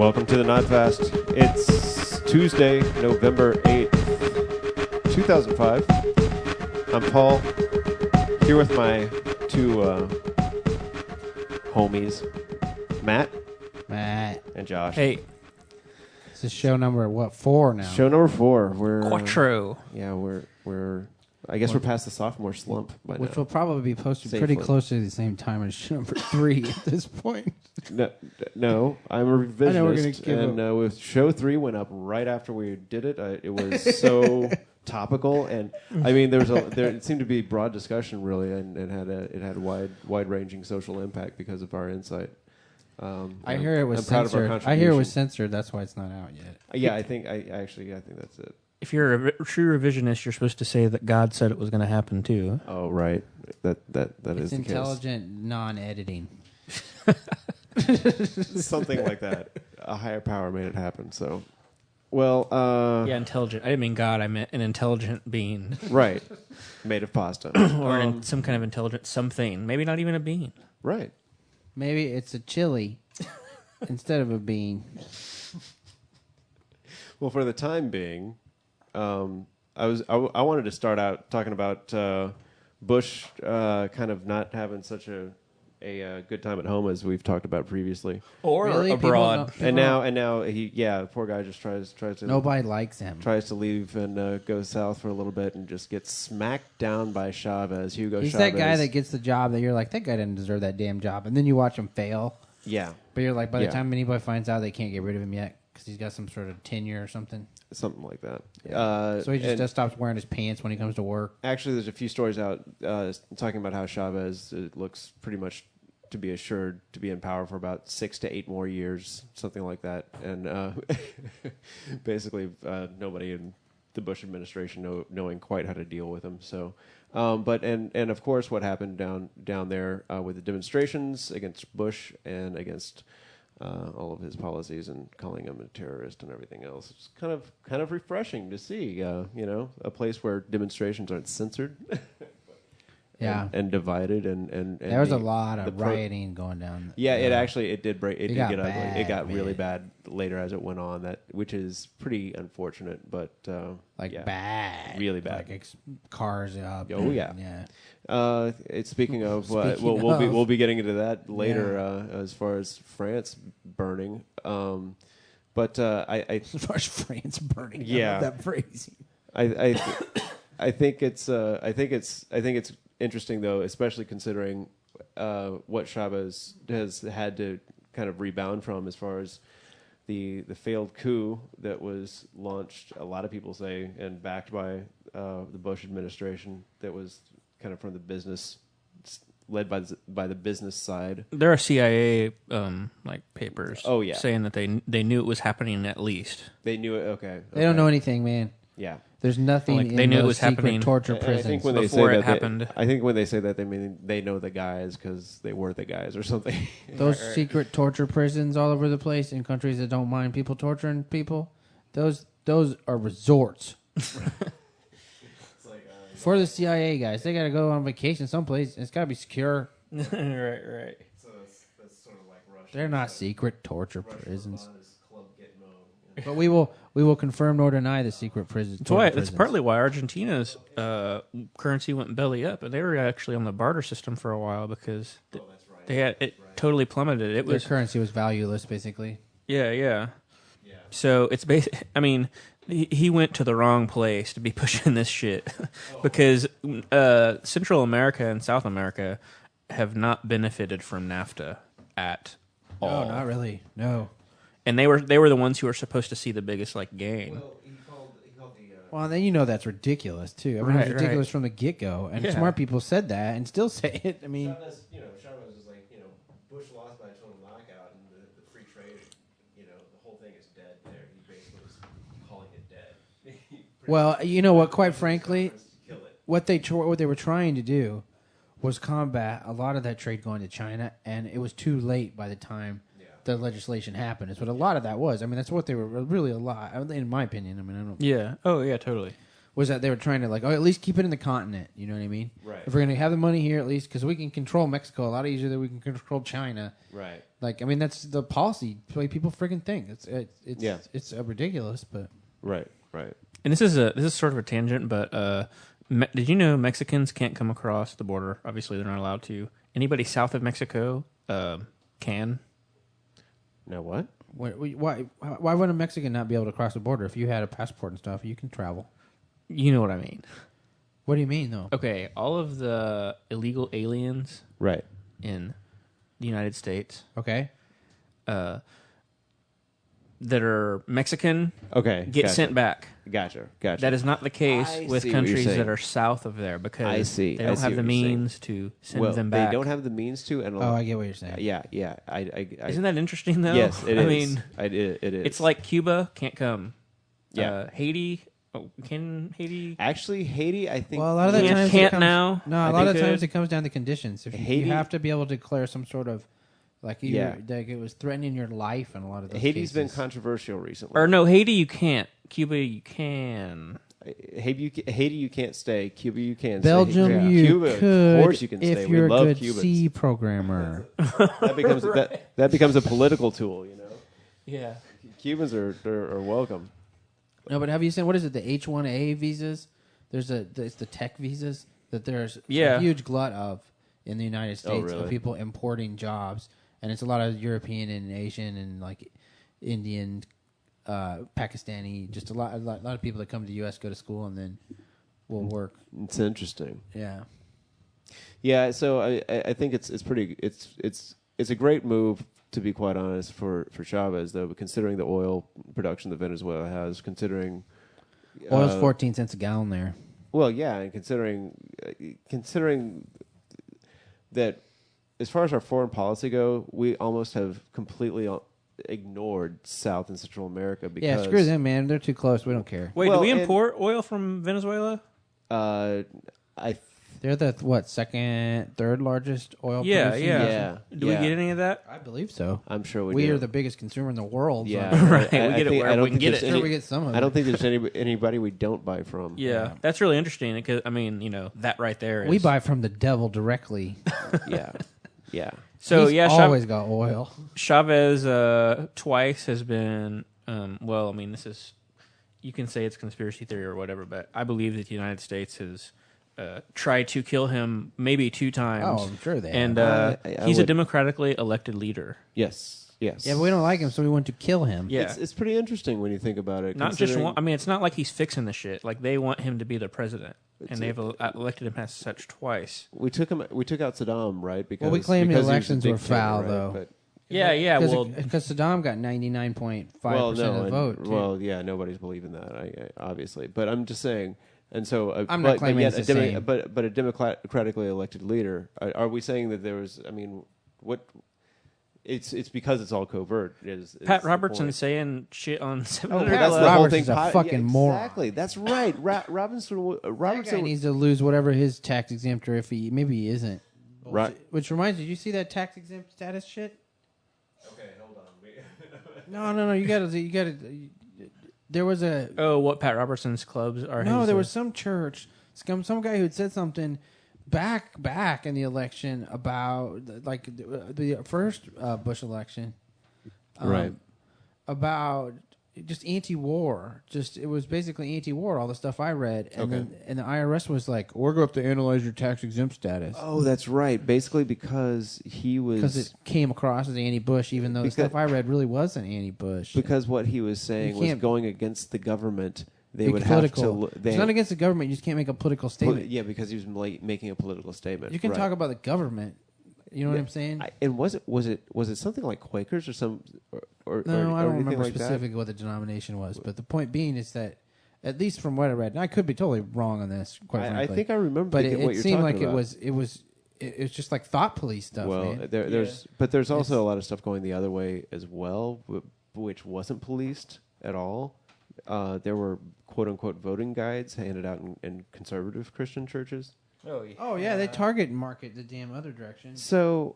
Welcome to the Nodfast. It's Tuesday, November 8th, 2005. I'm Paul, here with my two homies, Matt and Josh. Hey. This is show number, 4 now? Show number 4. We're Quattro. Yeah, we're I guess we're past the sophomore slump by now. Which will probably be posted Safely. pretty close to the same time as show number 3 at this point. No, I'm a revisionist. I know we're gonna give and with show 3 went up right after we did it. It was so topical, and I mean, there seemed to be broad discussion really, and it had wide ranging social impact because of our insight. I hear it was censored. That's why it's not out yet. Yeah, I think that's it. If you're a true revisionist, you're supposed to say that God said it was going to happen too. Oh, right. That is the case. It's intelligent non-editing. Something like that. A higher power made it happen. So, well, yeah, intelligent. I didn't mean God. I meant an intelligent being. Right. Made of pasta. Or some kind of intelligent something. Maybe not even a being. Right. Maybe it's a chili instead of a bean. Well, for the time being, I wanted to start out talking about Bush kind of not having such a good time at home as we've talked about previously, or really? abroad. And now he poor guy just tries to nobody likes him. Tries to leave and go south for a little bit and just gets smacked down by Chavez. He's Chavez. that guy that gets the job that you're like, that guy didn't deserve that damn job, and then you watch him fail. Yeah, but you're like, by the time anybody finds out, they can't get rid of him yet because he's got some sort of tenure or something. Something like that. Yeah. So he just stops wearing his pants when he comes to work. Actually, there's a few stories out talking about how Chavez looks pretty much to be assured to be in power for about 6 to 8 more years, something like that. And basically, nobody in the Bush administration knowing quite how to deal with him. So, but of course, what happened down there with the demonstrations against Bush and against all of his policies and calling him a terrorist and everything else. It's kind of refreshing to see, a place where demonstrations aren't censored. Yeah, and divided and there was a lot of rioting going down. Yeah, it did break. It did get ugly. It got really bad later as it went on. Which is pretty unfortunate, but bad, really bad. Like cars up. Oh yeah, yeah. Speaking of, we'll be getting into that later as far as France burning. But as far as France burning, yeah, I love that phrase. I think it's interesting though, especially considering what Chavez has had to kind of rebound from as far as the failed coup that was launched, a lot of people say, and backed by the Bush administration, that was kind of from the business, led by the business side. There are CIA papers saying that they knew it was happening at least. They knew it, okay. They don't know anything, man. Yeah. There's nothing in they knew those it was secret happening torture prisons. I think when before they say it happened. I think when they say that, they mean they know the guys because they were the guys or something. Those secret torture prisons all over the place in countries that don't mind people torturing people, those are resorts. For the CIA guys, they got to go on vacation someplace. It's got to be secure. Right. So that's sort of like Russia. They're not secret torture prisons. But we will confirm nor deny the secret prisons. That's partly why Argentina's currency went belly up, and they were actually on the barter system for a while because they had it totally plummeted. Their currency was valueless, basically. Yeah. So it's I mean, he went to the wrong place to be pushing this shit because Central America and South America have not benefited from NAFTA at all. No, not really. No. And they were the ones who were supposed to see the biggest gain. Well, he called the. Well, then that's ridiculous too. I mean, it was ridiculous from the get-go, and smart people said that and still say it. I mean, Chavez was like, Bush lost by a total knockout, and the free trade, the whole thing is dead. There, he basically was calling it dead. Well, you know what? Quite frankly, what they were trying to do was combat a lot of that trade going to China, and it was too late by the time the legislation happened. It's what a lot of that was. I mean, that's what they were really a lot, in my opinion. I mean, I don't. Yeah. Oh, yeah. Totally. was that they were trying to at least keep it in the continent. You know what I mean? Right. If we're going to have the money here, at least because we can control Mexico a lot easier than we can control China. Right. That's the policy. The way people freaking think. It's ridiculous, but Right. And this is sort of a tangent, but did you know Mexicans can't come across the border? Obviously, they're not allowed to. Anybody south of Mexico can. Now what? Why would a Mexican not be able to cross the border? If you had a passport and stuff, you can travel. You know what I mean. What do you mean, though? Okay, all of the illegal aliens Right. in the United States Okay. that are Mexican Okay. get sent back. Gotcha. That is not the case I with see what you're countries saying. that are south of there because I see. they I don't see have the what you're saying. means to send them back. They don't have the means to, and I get what you're saying. yeah. Isn't that interesting though? Yes, it is. I mean, it is. it's like Cuba can't come. Yeah. Haiti. Oh, can Haiti? Actually, Haiti, I think. Well, a lot of the times can't it comes, now. No, a I lot of think times could. it comes down to conditions. If you Haiti- have to be able to declare some sort of like it was threatening your life in a lot of those Haiti's been cases. controversial recently. Or no, Haiti you can't. Cuba you can. Haiti, you can't stay. Cuba, you can. Belgium, stay. you Cuba, could of course, you can stay. if you're we love a good Cubans. C programmer. That becomes that becomes a political tool. Yeah. Cubans are welcome. No, but have you seen what is it? The H-1A visas. It's the tech visas that there's a huge glut of in the United States really? of people importing jobs, and it's a lot of European and Asian and like Indian, Pakistani, just a lot of people that come to the U.S. go to school and then will work. It's interesting. Yeah. Yeah, so I think it's a great move, to be quite honest, for Chavez, though, but considering the oil production that Venezuela has, considering Oil's 14 cents a gallon there. well, yeah, and considering that as far as our foreign policy go, we almost have completely ignored South and Central America because Yeah, screw them, man. They're too close. We don't care. Wait, Well, do we and- import oil from Venezuela? They're the second, third largest oil Yeah, producing yeah. nation? Do we get any of that? I believe so. I'm sure We do. are the biggest consumer in the world. Yeah, So Right, we I get it think- wherever I don't we can think get there's it. sure we get some of it. I don't think there's anybody we don't buy from. Yeah, that's really interesting because I mean, that right there. Is, We buy from the devil directly. Yeah. So He's yeah, always got oil. Chavez twice has been. Well, I mean, this is you can say it's conspiracy theory or whatever, but I believe that the United States has tried to kill him maybe 2 times. Oh, I'm sure they And I he's a would- democratically elected leader. Yes. Yeah, but we don't like him, so we want to kill him. Yeah. It's pretty interesting when you think about it. Not just considering- one. I mean, it's not like he's fixing the shit. Like they want him to be the president, and they've elected him as such twice. We took out Saddam, right? Because we claim the because he was a elections were dictator, foul, right? though. But, Yeah. Well, Because Saddam got 99.5% well, no, of the vote. too. well, yeah, nobody's believing that, obviously. But I'm just saying, and so I'm not claiming but yet it's the same. but a democratically elected leader. Are we saying that there was? I mean, what? It's because it's all covert. Is Pat the Robertson point. saying shit on Oh, 700 Pat That's Club. the whole Robertson's thing. a fucking moron. Exactly. That's right. Robinson. That guy Robertson. needs to lose whatever his tax exempt, or if maybe he isn't. Right. Which reminds you, did you see that tax exempt status shit? Okay, hold on. No. You gotta. There was a Oh, what Pat Robertson's clubs are? no. his, There was some church, some guy who had said something back in the election about like the first Bush election, Right. about just anti-war. Just it was basically anti-war. All the stuff I read, and Okay. then the IRS was like, "We're going to have to analyze your tax exempt status." Oh, that's right. Basically, because he was Because it came across as anti-Bush, even though the Because- stuff I read really wasn't anti-Bush. because what he was saying You was can't going against the government. They Be would political. have to. They, it's not against the government. You just can't make a political statement. yeah, because he was making a political statement. You can right. talk about the government. You know what Yeah. I'm saying? And was it something like Quakers or some or No, I or don't anything remember like that? specifically what the denomination was. But the point being is that, at least from what I read, and I could be totally wrong on this, quite I frankly. think I remember. but thinking it what you're seemed talking like about. it was just like thought police stuff, Well, man. there's also a lot of stuff going the other way as well, which wasn't policed at all. There were quote unquote voting guides handed out in conservative Christian churches. Oh, yeah. Oh yeah, they target market the damn other direction. So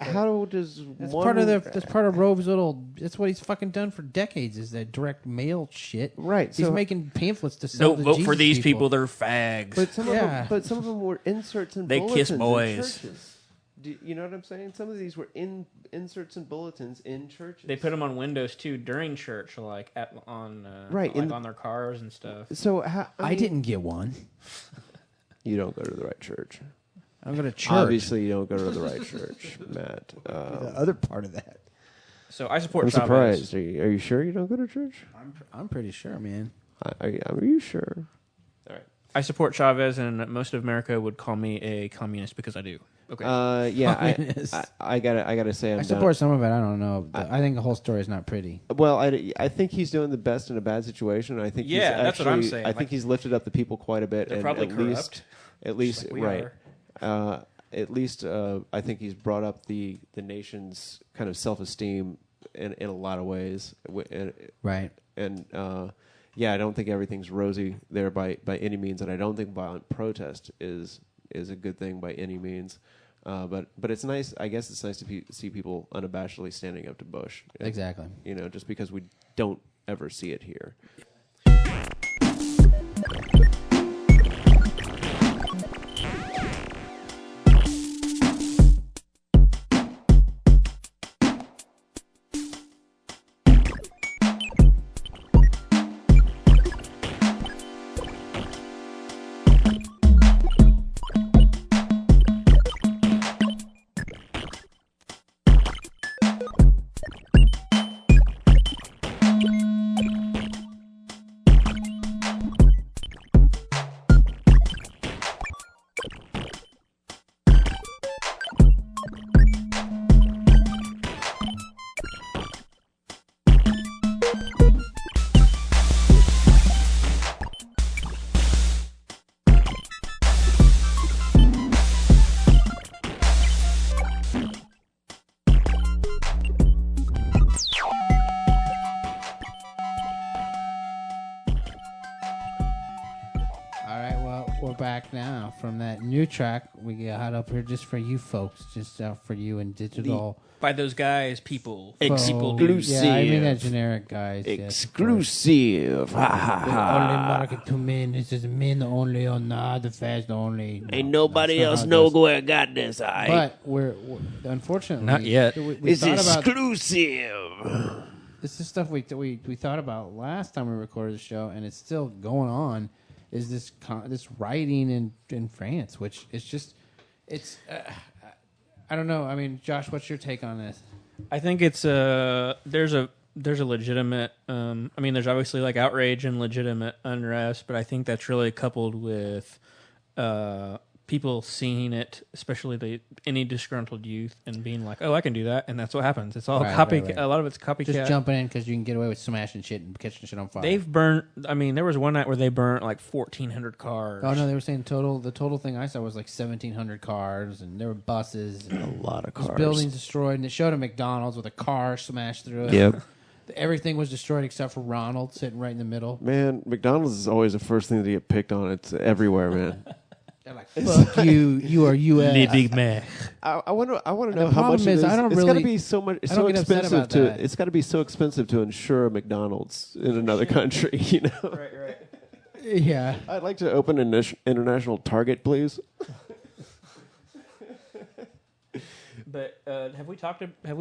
How does That's one... part of that's part of Rove's little. That's what he's fucking done for decades. Is that direct mail shit? Right. He's So making pamphlets to sell. Don't to vote Jesus for these people. They're fags. But some Yeah. of them, some of them were inserts and They bulletins kiss boys. in churches. Do you know what I'm saying? Some of these were inserts and bulletins in churches. They put them on windows too during church, like on Right, like on their cars and stuff. So I mean, didn't get one. You don't go to the right church. I'm going to church. Obviously, you don't go to the right church, Matt. The other part of that. So I support I'm Chavez. surprised. Are you sure you don't go to church? I'm pretty sure, man. Are you sure? All right. I support Chavez, and most of America would call me a communist because I do. Okay. I gotta say, I support some of it. I don't know. I think the whole story is not pretty. Well, I think he's doing the best in a bad situation. I think Yeah, he's that's what I'm actually- saying. I think he's lifted up the people quite a bit. They're And probably at corrupt. least, like we right. are. At least, I think he's brought up the nation's kind of self-esteem in a lot of ways. Right. And I don't think everything's rosy there by any means, and I don't think violent protest is a good thing by any means. But it's nice. I guess it's nice to see people unabashedly standing up to Bush. Exactly. You know, just because we don't ever see it here. All right. Well, we're back now from that new track we got up here just for you folks, just for you in digital. By those guys, people. People Exclusive. Yeah, I mean that generic guys. yes, of course. Exclusive. Ha ha The only market to men. This is men only on the fast only. No, Ain't nobody that's not else how it know goes. where I got this. But we're unfortunately Not yet. We It's thought about exclusive. this is stuff we thought about last time we recorded the show, and it's still going on. Is this rioting in France, which is just I don't know. I mean, Josh, what's your take on this? I think it's there's a legitimate. I mean, there's obviously like outrage and legitimate unrest, but I think that's really coupled with people seeing it, especially any disgruntled youth, and being like, "Oh, I can do that," and that's what happens. It's all Right, copy. right. A lot of it's copycat. Just jumping in because you can get away with smashing shit and catching shit on fire. They've burnt. I mean, there was one night where they burnt like 1,400 cars. Oh no, they were saying the total thing I saw was like 1,700 cars, and there were buses, and A lot of there's cars. buildings destroyed, and it showed a McDonald's with a car smashed through it. Yep. Everything was destroyed except for Ronald sitting right in the middle. Man, McDonald's is always the first thing to get picked on. It's everywhere, man. They're like, "Fuck you, you are U.S." Le Big Mac. I want to And know the how much problem it is, is. I don't It's got to really- be so much. I So don't get upset expensive about to. that. It's got to be so expensive to insure a McDonald's in another country. You know. Right. Yeah. I'd like to open an international Target, please. But have we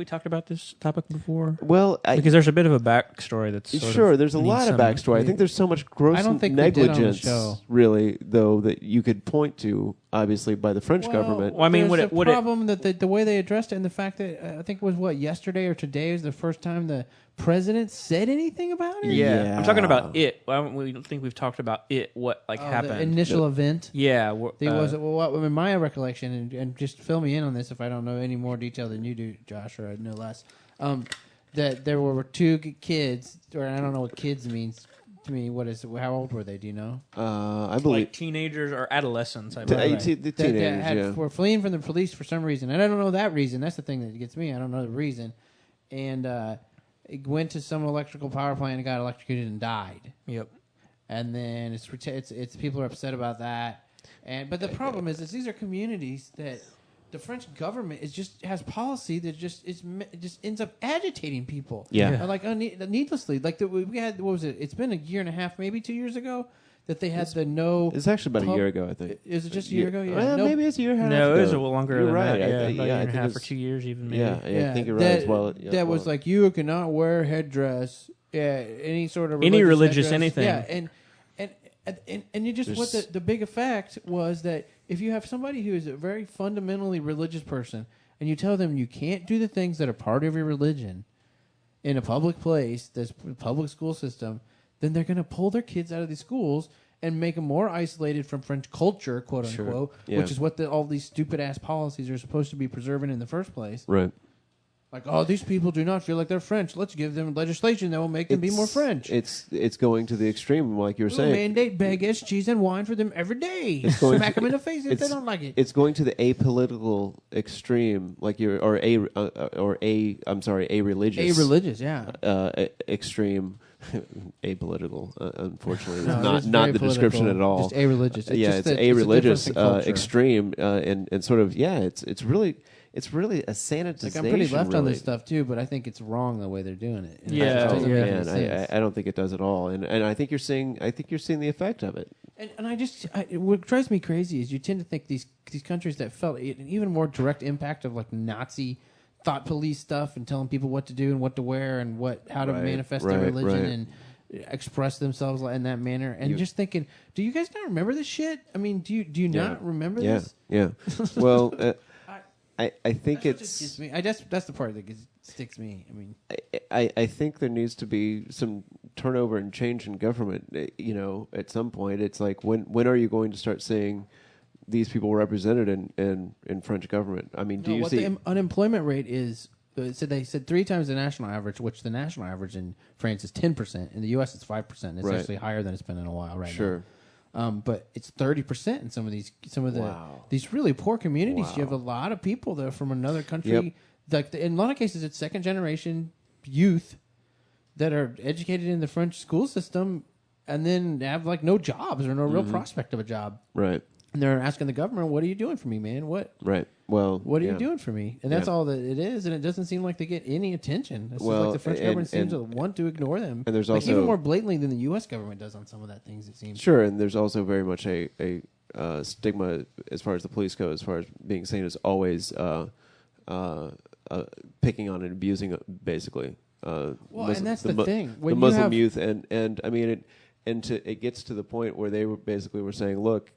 talked about this topic before? Well, Because there's a bit of a backstory that's sort sure. of There's a needs lot of some- backstory. I think there's so much gross I don't think we did on the negligence, show. really, though, that you could point to, obviously, by the French government. Well, I mean, there's would a it- problem that the way they addressed it, and the fact that I think it was yesterday or today was the first time the president said anything about it. Yeah. I'm talking about Yeah. it. We don't think we've talked about it. What Oh, happened? the initial event. Yeah. In my recollection, and just fill me in on this if I don't know any more detail than you do, Josh, or I know less. That there were two kids, or I don't know what kids means to me. How old were they? Do you know? I believe like teenagers or adolescents. I the believe. teenagers. Were fleeing from the police for some reason, and I don't know that reason. That's the thing that gets me. I don't know the reason, and it went to some electrical power plant and got electrocuted and died. Yep. And then it's people are upset about that. But the problem is these are communities that the French government is just has policy that just ends up agitating people. Yeah. Like needlessly. Like we had, what was it? It's been a year and a half, maybe 2 years ago, that they had the no. It's actually about a year ago, I think. Is it just a year ago? Yeah. Well, maybe it's a year and a half No, ago. it was a little longer You're than right. that. Yeah, I about a year and a half or it's- 2 years, even maybe. Yeah, I think you're right that, as well. That was like, you cannot wear headdress. Yeah, any sort of Any religious headdress. anything. Yeah, and you just what the big effect was that if you have somebody who is a very fundamentally religious person and you tell them you can't do the things that are part of your religion in a public place, this public school system, then they're going to pull their kids out of these schools and make them more isolated from French culture, quote unquote, Yeah. which is what all these stupid ass policies are supposed to be preserving in the first place. Right. Like, oh, these people do not feel like they're French. Let's give them legislation that will make them be more French. It's going to the extreme, like you were We'll saying. mandate baguettes, cheese, and wine for them every day. It's going Smack them in the face if they don't like it. It's going to the apolitical extreme, like I'm sorry, a religious. A-religious, yeah. Extreme. Apolitical, unfortunately, No, it is not very the description political. at all. Just a-religious. It's yeah, just it's that a-religious, it's a difference in culture. extreme, and sort of it's really a sanitization. Like, I'm pretty left on really. this stuff too, but I think it's wrong the way they're doing it. And it Yeah, just doesn't yeah. make any sense. I don't think it does at all, and I think you're seeing the effect of it. And what drives me crazy is you tend to think these countries that felt an even more direct impact of like Nazi thought police stuff and telling people what to do and what to wear and how to manifest their religion and express themselves in that manner. And just thinking, do you guys not remember this shit? I mean, do you not remember this? Yeah. Well, I think it's. That's the part that sticks me. I mean, I think there needs to be some turnover and change in government. At some point, it's like when are you going to start seeing these people represented in French government? I mean, do you see the unemployment rate is? They said 3 times the national average, which the national average in France is 10%. In the U.S., it's 5%. It's actually higher than it's been in a while now. But it's 30% in some of these really poor communities. Wow. You have a lot of people that are from another country. Yep. Like in a lot of cases, it's second generation youth that are educated in the French school system, and then have like no jobs or no real prospect of a job. right? And they're asking the government, "What are you doing for me, man? Right. Well, What are you doing for me?" And that's all that it is. And it doesn't seem like they get any attention. It's just like the French government seems to want to ignore them. And there's like also even more blatantly than the U.S. government does on some of that things. It seems. Sure, and there's also very much a stigma as far as the police go, as far as being seen as always picking on and abusing, basically. And that's the thing. When the you Muslim have- youth, and I mean, it gets to the point where they were saying, look,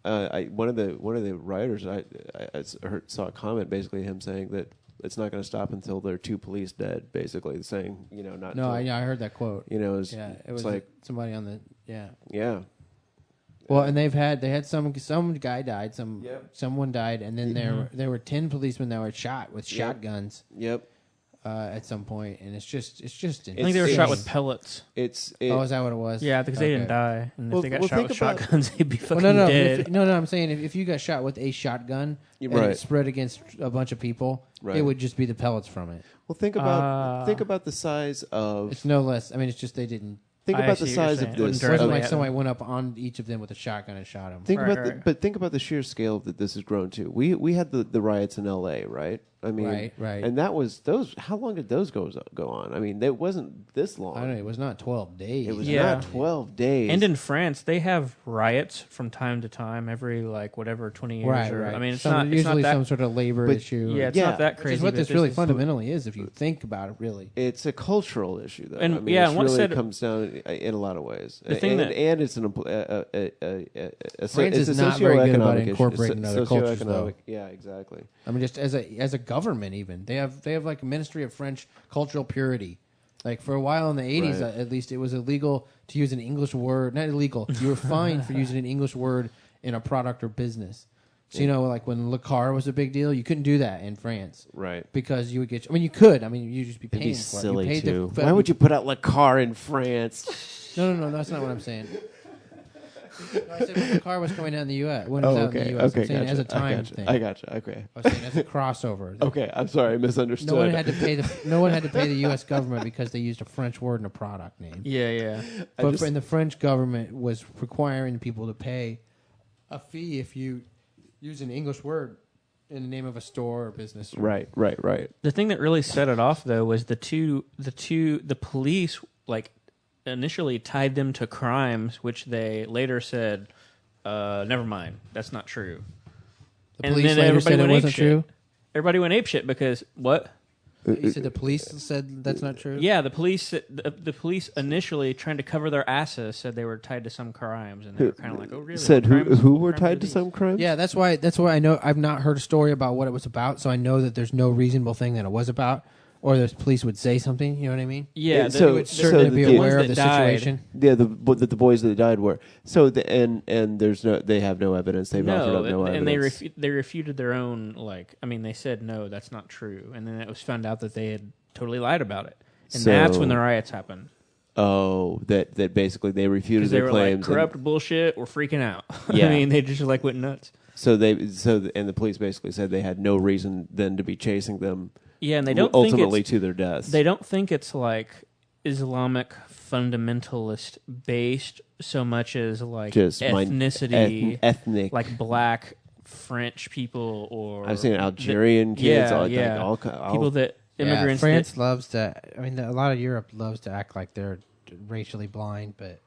one of the writers I saw a comment basically him saying that it's not going to stop until there are 2 police dead, basically saying not. No, until, I heard that quote. it was like somebody on the yeah. Well, and they had some guy died, someone died, and then there were 10 policemen that were shot with shotguns. Yep. At some point, and it's just. I think they were shot with pellets. Is that what it was? Yeah, because they didn't die, and if they got shot with shotguns, they'd be fucking dead. I'm saying if you got shot with a shotgun and it spread against a bunch of people, it would just be the pellets from it. Well, think about the size of. It's no less. I mean, it's just they didn't. Think about the size of this. It wasn't like somebody went up on each of them with a shotgun and shot them. But think about the sheer scale that this has grown to. We had the riots in L.A., right? I mean, right. And that was those. How long did those go on? I mean, it wasn't this long. I don't know. It was not 12 days. It was not 12 days. And in France, they have riots from time to time, every 20 years. Right. I mean, it's usually not that, some sort of labor issue. Yeah, it's not that crazy. Which is what this really fundamentally is, if you think about it. Really, it's a cultural issue, though. And I mean, it really comes down in a lot of ways. The thing and it's France is not very good about incorporating other cultures, though. Yeah, exactly. I mean, just as a government, even they have like a Ministry of French Cultural Purity. Like for a while in the 80s, at least, it was illegal to use an English word. Not illegal. You were fined for using an English word in a product or business. So, like when Le Car was a big deal, you couldn't do that in France. Right. Because you would get... I mean, you could. I mean, you'd just be paying It'd be for silly, it. too. Why would you put out Le Car in France? No, that's not what I'm saying. No, I said when the car was coming out in the U.S. When it was out in the U.S. I'm saying as a time thing. I gotcha. Okay. I was saying as a crossover. Okay, I'm sorry, I misunderstood. No one had to pay the U.S. government because they used a French word in a product name. Yeah. But and the French government was requiring people to pay a fee if you use an English word in the name of a store or business. Right. The thing that really set it off, though, was the police, like, initially tied them to crimes, which they later said, never mind, that's not true. The police later said it wasn't true? Everybody went apeshit because, what? You said the police said that's not true? Yeah, the police initially, trying to cover their asses, said they were tied to some crimes, and they were kind of like, "Oh, really?" Said who were tied to some crimes? Yeah, that's why I know I've not heard a story about what it was about, so I know that there's no reasonable thing that it was about, or the police would say something. You know what I mean? Yeah, they would certainly be aware of the situation. Yeah, the boys that died were and there's no, they have no evidence. They've offered up no evidence, and they refuted their own. Like, I mean, they said no, that's not true, and then it was found out that they had totally lied about it, and that's when the riots happened. Oh, that basically they refuted their claims. Like, corrupt bullshit. We're freaking out. Yeah. I mean, they just like went nuts. And the police basically said they had no reason then to be chasing them. Yeah, and they don't ultimately think to their deaths. They don't think it's like Islamic fundamentalist based so much as like just ethnicity, ethnic, like black French people, or I've seen Algerian kids, all people that immigrants. France loves to. I mean, a lot of Europe loves to act like they're racially blind, but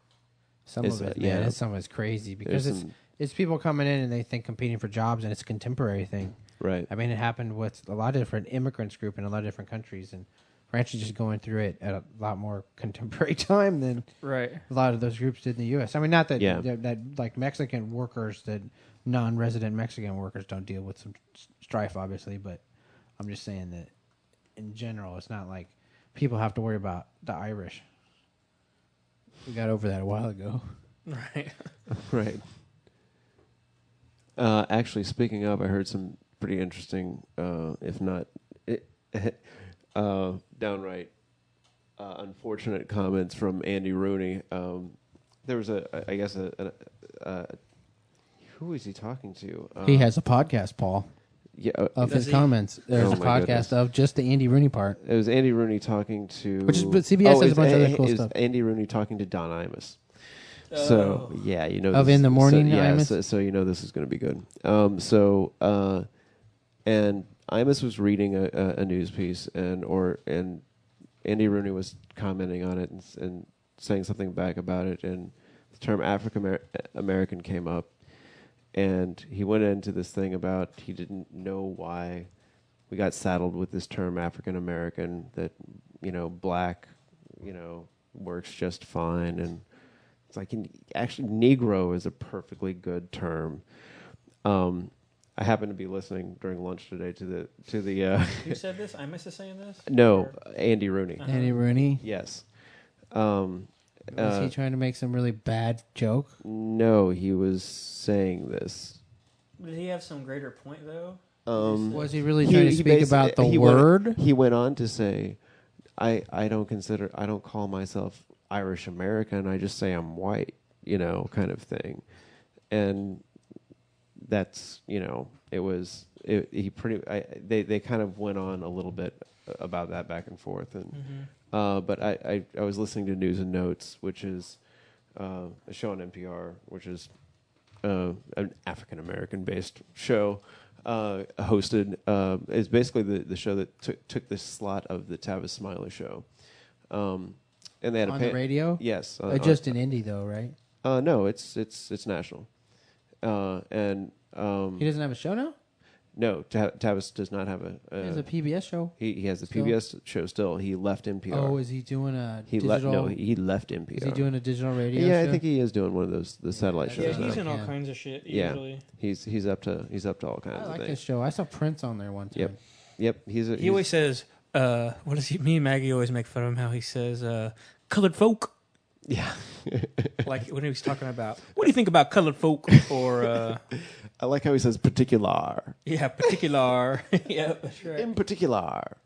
some of it's crazy because it's people coming in and they think competing for jobs, and it's a contemporary thing. Right. I mean, it happened with a lot of different immigrants group in a lot of different countries, and France is just going through it at a lot more contemporary time than a lot of those groups did in the U.S. I mean, not that that like Mexican workers, that non-resident Mexican workers don't deal with some strife, obviously, but I'm just saying that in general, it's not like people have to worry about the Irish. We got over that a while ago. Right. Right. Actually, speaking of, I heard some pretty interesting, if not downright unfortunate comments from Andy Rooney. There was who was he talking to? He has a podcast, Paul. Yeah, of his comments. There's a podcast of just the Andy Rooney part. It was Andy Rooney talking to, but CBS has a bunch of other cool stuff. Andy Rooney talking to Don Imus. So yeah, you know, of In the Morning. So you know this is going to be good. And Imus was reading a news piece, and Andy Rooney was commenting on it and saying something back about it, and the term African American came up, and he went into this thing about he didn't know why we got saddled with this term African American, that, you know, black, you know, works just fine, and it's like, actually, Negro is a perfectly good term. I happened to be listening during lunch today to the. Who said this? Imus is saying this? No, Andy Rooney. Uh-huh. Andy Rooney. Yes. Was he trying to make some really bad joke? No, he was saying this. Did he have some greater point though? Was he really trying to speak about the word? He went on to say, I don't call myself Irish American, I just say I'm white, you know, kind of thing. And that's, you know, they kind of went on a little bit about that back and forth. And but I was listening to News and Notes, which is a show on NPR, which is an African American based show, hosted is basically the show that took the slot of the Tavis Smiley show. And they had on the radio? Yes. Just in Indy, though, right? No, it's national. And he doesn't have a show now? No, Tavis does not have he has a PBS show. He has the PBS show still. He left NPR. Oh, is he doing a digital? He left NPR. Is he doing a digital radio show? Yeah, I think he is doing one of the satellite shows. Yeah, he's in all kinds of shit usually. Yeah, he's up to all kinds of things. I like this show. I saw Prince on there one time. Yep. He always says, what does he? Me and Maggie always make fun of him how he says, "colored folk." Yeah. Like when he was talking about, what do you think about colored folk? Or I like how he says particular. Yeah, particular. Yeah, that's right. In particular.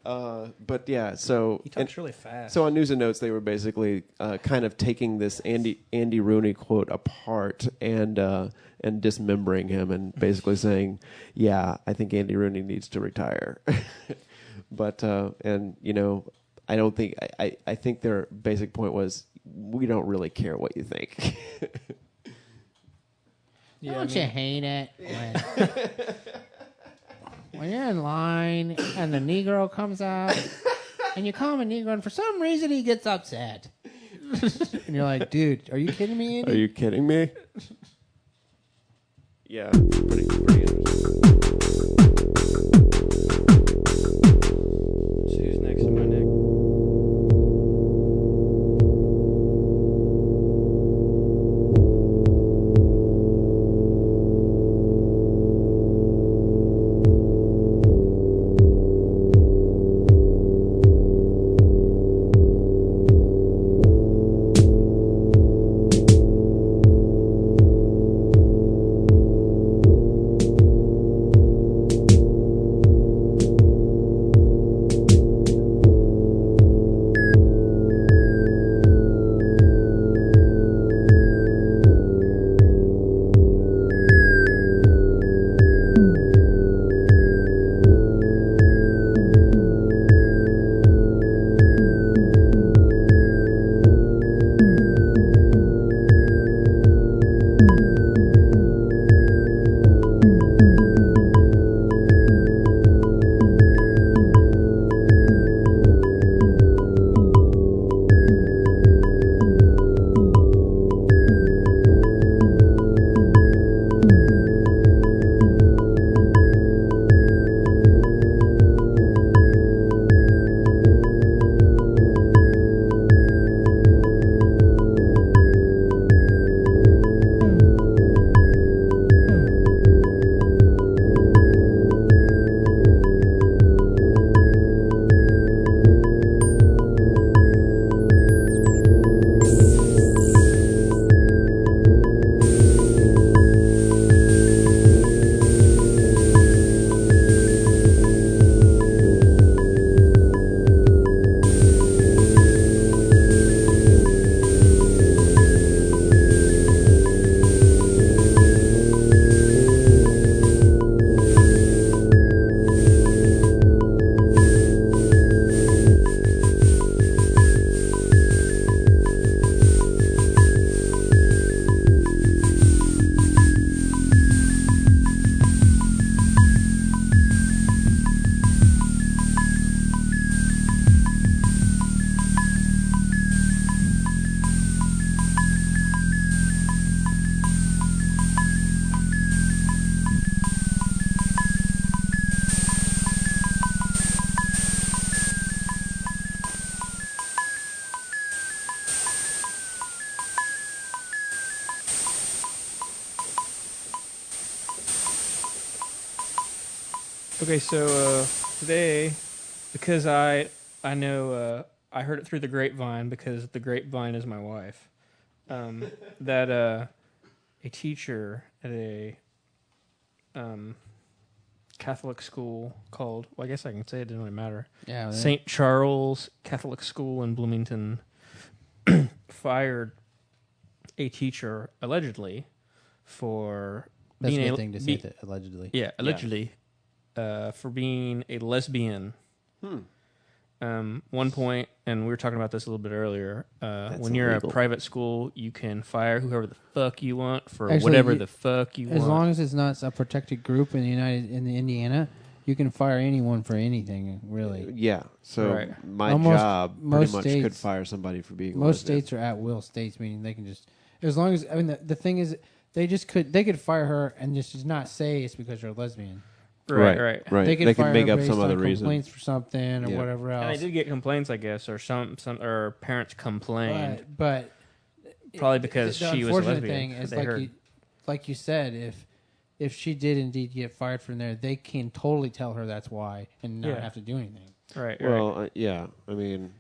But yeah, so he talks really fast. So on News and Notes, they were basically kind of taking this Andy Rooney quote apart and dismembering him and basically saying, "Yeah, I think Andy Rooney needs to retire." But and you know, I don't think I think their basic point was, we don't really care what you think. Don't you hate it? when you're in line and the Negro comes out and you call him a Negro and for some reason he gets upset. And you're like, dude, are you kidding me, Andy? Are you kidding me? Yeah, pretty interesting. See who's next in my neck. Okay, so today, because I know I heard it through the grapevine because the grapevine is my wife. That a teacher at a Catholic school called, well, I guess I can say it, doesn't really matter. Yeah, St. Charles Catholic School in Bloomington fired a teacher allegedly for that's being a good thing to say. That allegedly, yeah, allegedly for being a lesbian. One point, and we were talking about this a little bit earlier. When you're illegal. a private school, you can fire whoever the fuck you want for Actually, whatever the fuck you want. as long as it's not a protected group in the Indiana, you can fire anyone for anything, really. Yeah. So Right. my Almost job pretty most much states- could fire somebody for being a Most lesbian. states are at will states, meaning they can just, as long as, I mean, the thing is, they could fire her and just not say it's because you're a lesbian. Right. They could They fire can make her up based some on other reason. complaints for something or Yeah. whatever And they else. did get complaints, I guess, or some or parents complained, But probably because the she was a unfortunate lesbian. thing is They heard. like you said, if she did indeed get fired from there, they can totally tell her that's why and not Yeah. have to do anything. Right. Well, yeah. I mean,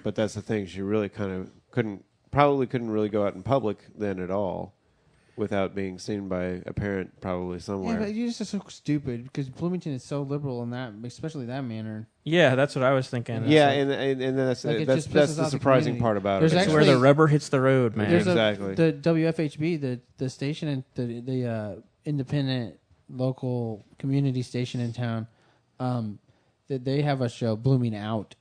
but that's the thing. She really kind of couldn't really go out in public then at all without being seen by a parent probably somewhere. Yeah, but you're just so stupid because Bloomington is so liberal in that, especially that manner. Yeah, that's what I was thinking. Yeah, It's and that's Like, it that's, just that's pisses the off the surprising community. part about There's it. like, actually- it's where the rubber hits the road, man. There's Exactly. the WFHB, the station and the independent local community station in town. That they have a show, Blooming Out,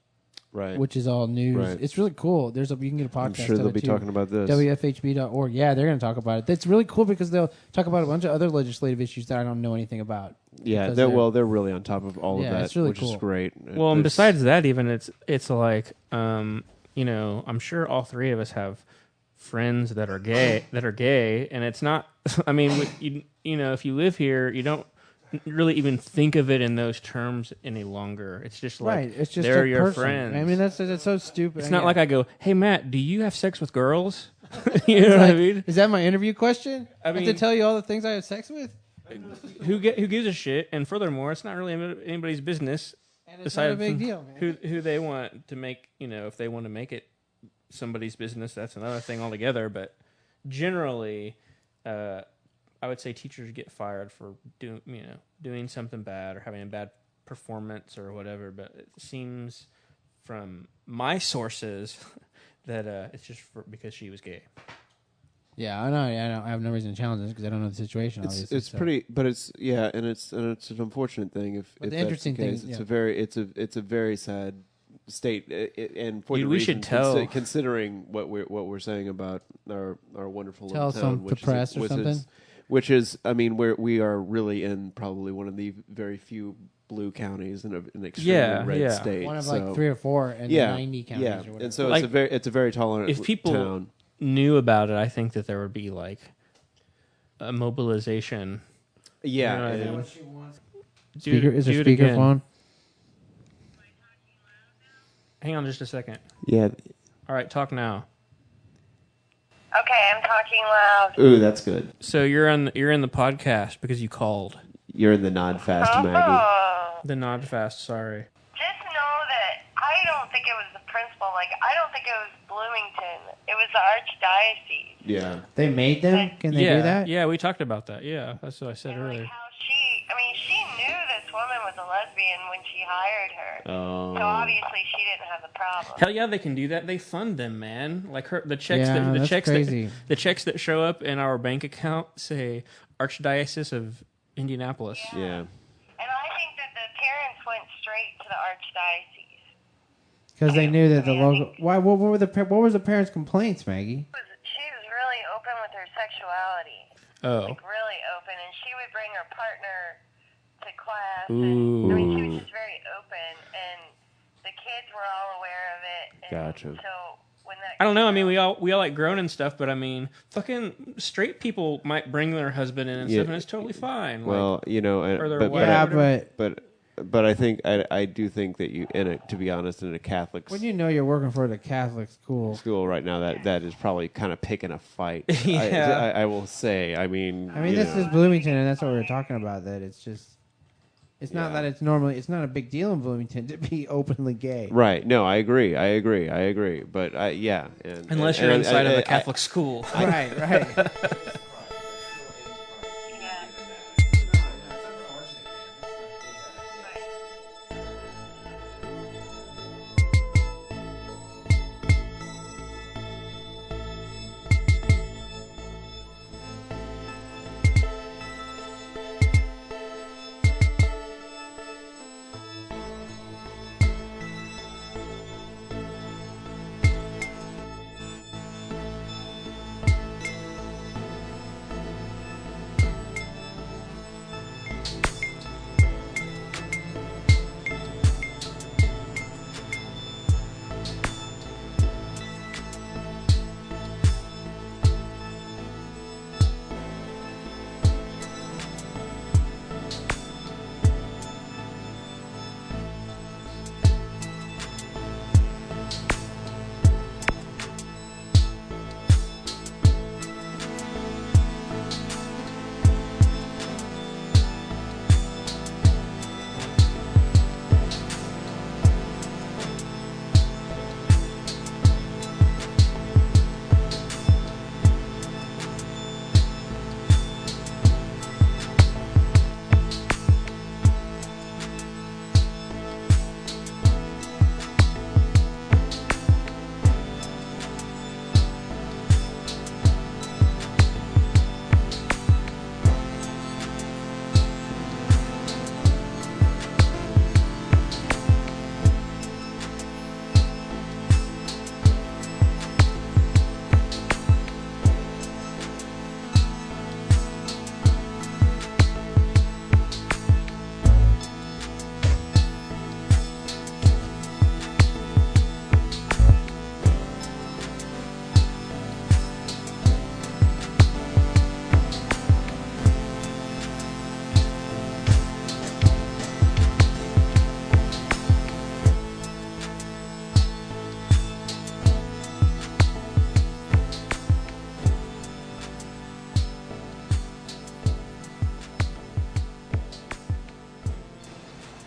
Right. which is all news. Right. It's really cool. You can get a podcast. I'm sure they'll be talking about this. WFHB.org. Yeah, they're going to talk about it. That's really cool because they'll talk about a bunch of other legislative issues that I don't know anything about. Yeah, they're really on top of all of that, it's really which is cool. great. Well, and besides that, even it's like, you know, I'm sure all three of us have friends that are gay, and it's not. I mean, you know, if you live here, you don't really even think of it in those terms any longer. It's just like Right. It's just they're a your person. friends. I mean, that's so stupid. It's not like I go, "Hey, Matt, do you have sex with girls?" You know what I mean? Is that my interview question? I have mean- to tell you all the things I have sex with? Who gives a shit? And furthermore, it's not really anybody's business. And it's not a big from deal, man. who they want to make, you know, if they want to make it somebody's business, that's another thing altogether. But generally, I would say teachers get fired for doing something bad or having a bad performance or whatever. But it seems from my sources that it's just because she was gay. Yeah, I know. I have no reason to challenge this because I don't know the situation. It's pretty, but it's and it's an unfortunate thing if But the that's interesting the case. thing, It's a very sad state, and for Dude, the we reason, should tell- considering what we're saying about our wonderful Tell little some town, to press or something? which is, I mean, we are really in probably one of the very few blue counties in an extremely red state. one of so, like 3 or 4 in 90 counties or whatever. and so Like, it's a very tolerant if people town. knew about it, I think that there would be like a mobilization. Yeah, You know what I and- mean? Speaker, is do a it again. speakerphone? Hang on just a second. yeah. All right, talk now. Okay, I'm talking loud. Ooh, that's good. So you're in the podcast because you called You're in the Nodfast, Maggie. Oh, the Nodfast. Sorry. just know that I don't think it was the principal. Like, I don't think it was Bloomington. It was the archdiocese. Yeah. They made them? Can they yeah, do that? yeah, we talked about that. Yeah, that's what I said And earlier. like how she knew this woman was a lesbian when she hired her. Oh. So obviously she didn't have the problem. Hell yeah, they can do that. They fund them, man. Like the checks Yeah, the that's checks crazy. the checks that show up in our bank account say Archdiocese of Indianapolis. Yeah. And I think that the parents went straight to the archdiocese. Because they knew that the I mean, I local. think- Why? What was the parents' complaints, Maggie? She was really open with her sexuality. Oh. Like really open, and she would bring her partner to class. Ooh. And, I mean, she was just very open, and the kids were all aware of it. And Gotcha. So when that I don't know. I mean, we all like grown and stuff, but I mean, fucking straight people might bring their husband in and Yeah. stuff, and it's totally fine. Well, you know, or their but, wife. Yeah, whatever. but I think I do think that to be honest, in a Catholic when you know you're working for the Catholic school, school right now, that is probably kind of picking a fight. Yeah. I will say. I mean, this is Bloomington, and that's what we were talking about. That it's just, it's not Yeah. that it's not a big deal in Bloomington to be openly gay. right. No, I agree. But Unless you're inside of a Catholic school. Right. Yeah.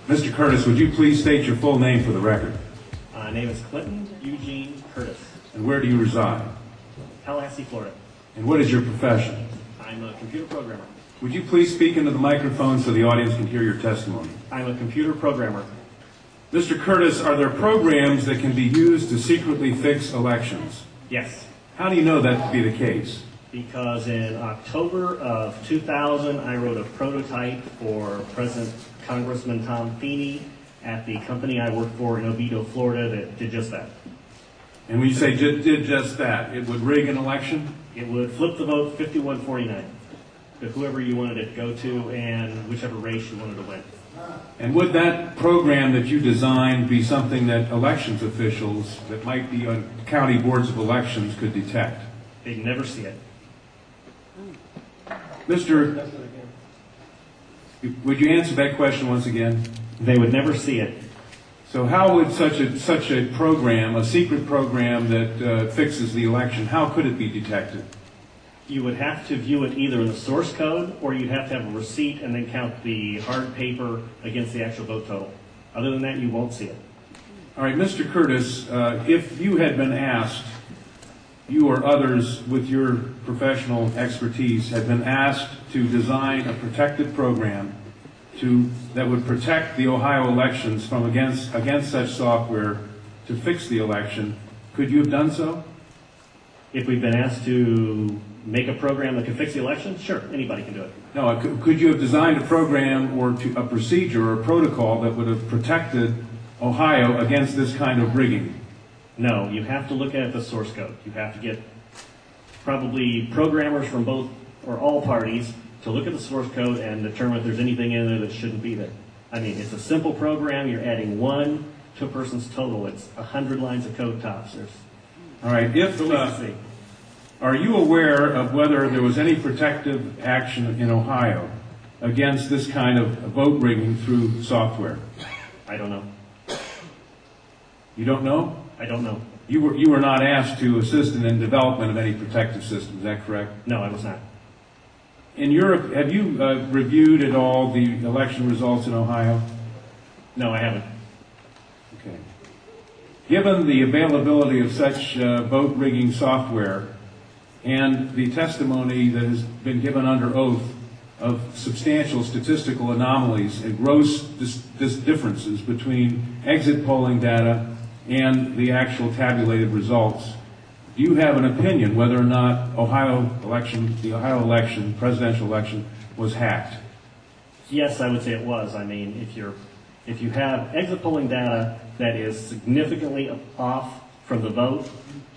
Mr. Curtis, would you please state your full name for the record? My name is Clinton Eugene Curtis, And where do you reside? Tallahassee, Florida. And what is your profession? I'm a computer programmer. Would you please speak into the microphone so the audience can hear your testimony? I'm a computer programmer. Mr. Curtis, are there programs that can be used to secretly fix elections? Yes, How do you know that to be the case? because in October of 2000, I wrote a prototype for President Congressman Tom Feeney at the company I work for in Oviedo, Florida, that did just that. And when you say did just that, it would rig an election? It would flip the vote 51-49 to whoever you wanted it to go to and whichever race you wanted to win. And would that program that you designed be something that elections officials that might be on county boards of elections could detect? They'd never see it. Mr. Would you answer that question once again? They would never see it. So how would such a program, a secret program that fixes the election, how could it be detected? You would have to view it either in the source code, or you'd have to have a receipt and then count the hard paper against the actual vote total. Other than that, you won't see it. All right, Mr. Curtis, if you had been asked, you or others with your professional expertise had been asked to design a protective program that would protect the Ohio elections from against such software to fix the election, could you have done so? If we've been asked to make a program that can fix the election, sure, anybody can do it. No, could you have designed a program or a procedure or a protocol that would have protected Ohio against this kind of rigging? No, you have to look at the source code. You have to get probably programmers from both or all parties to look at the source code and determine if there's anything in there that shouldn't be there. I mean, it's a simple program. You're adding 1 to a person's total. It's 100 lines of code tops. All right. Are you aware of whether there was any protective action in Ohio against this kind of vote rigging through software? I don't know. You don't know? I don't know. You were not asked to assist in the development of any protective system. Is that correct? No, I was not. In Europe, have you reviewed at all the election results in Ohio? No, I haven't. Okay. Given the availability of such vote rigging software and the testimony that has been given under oath of substantial statistical anomalies and gross differences between exit polling data and the actual tabulated results, do you have an opinion whether or not the Ohio election, presidential election, was hacked? Yes, I would say it was. I mean, if you have exit polling data that is significantly off from the vote,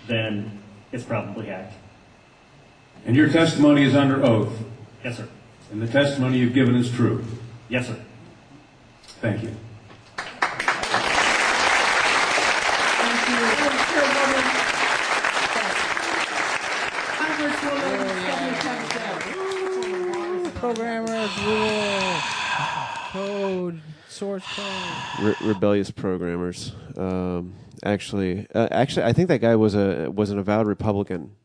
then it's probably hacked. And your testimony is under oath? Yes, sir. And the testimony you've given is true? Yes, sir. Thank you. Programmers rule. Code. Source code. Rebellious programmers. Actually, I think that guy was an avowed Republican